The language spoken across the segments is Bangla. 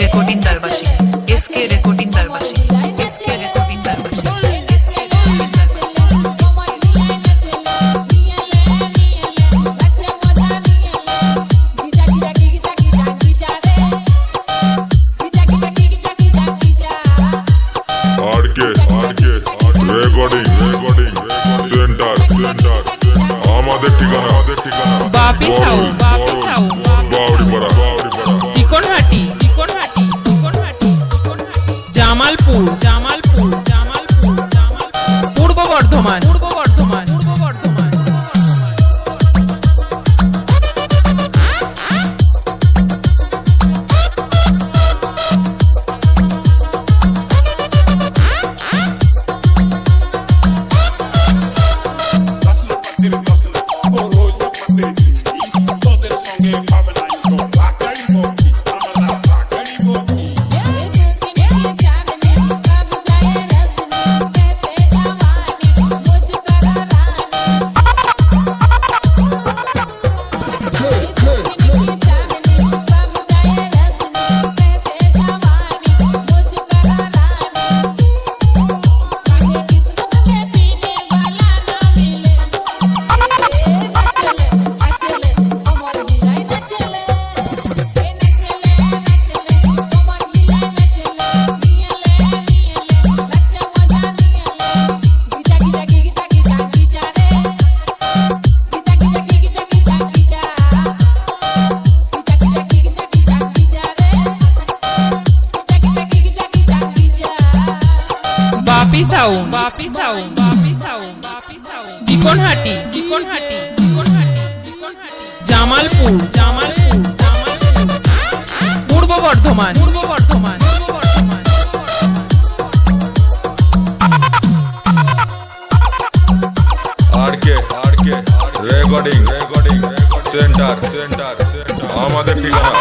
রেকর্ডিং দারবাসী, এসকে রেকর্ডিং দারবাসী, এসকে রেকর্ডিং দারবাসী। রেকর্ডিং সেন্টার আমাদের ঠিকানা বাপিসাউ বাউড়িপাড়া চিকনহাটি জামালপুর পূর্ব বর্ধমান বাপিসাউ চিকনহাটি জামালপুর পূর্ব বর্ধমান আরকে রেকর্ডিং সেন্টার আমাদের ঠিকানা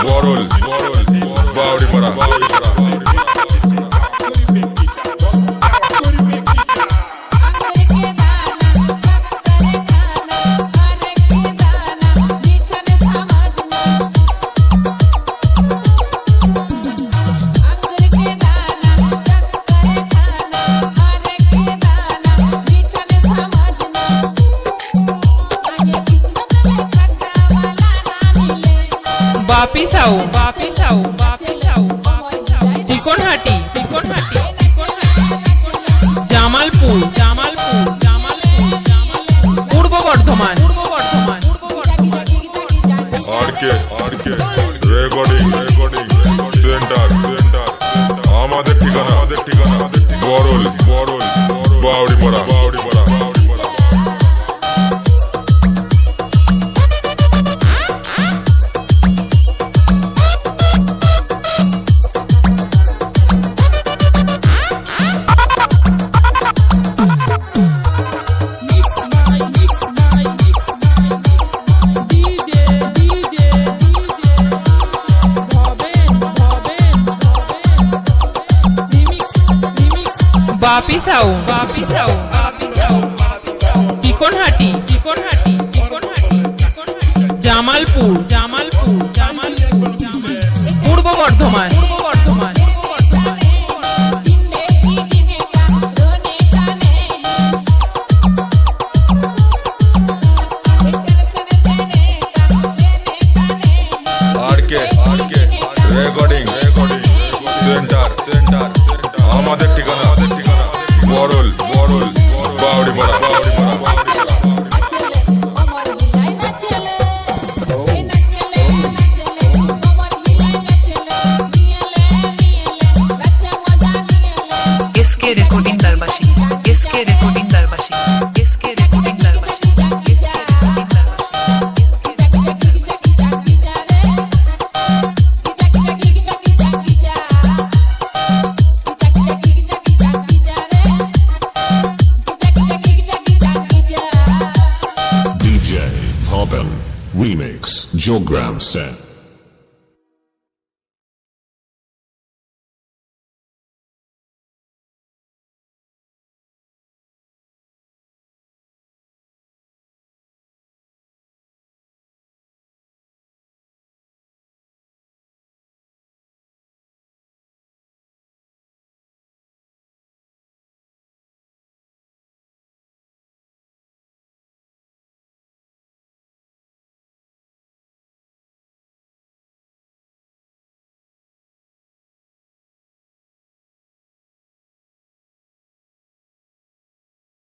বরল বাউড়িপাড়া বাপিসাউ চিকনহাটি জামালপুর পূর্ব বর্ধমান আরকে রেকর্ডিং সেন্টার আমাদের ঠিকানা বরল বাউড়িপাড়া বাপিসাউ চিকনহাটি জামালপুর পূর্ব বর্ধমান আরকে রেকর্ডিং সেন্টার আমাদের ঠিকানা বরল বাউড়িপাড়া এসকে রেকর্ডিং দারবাসী, এসকে রেকর্ডিং দারবাসী, এসকে রেকর্ডিং দারবাসী, DJ Popel Remix Jogram Set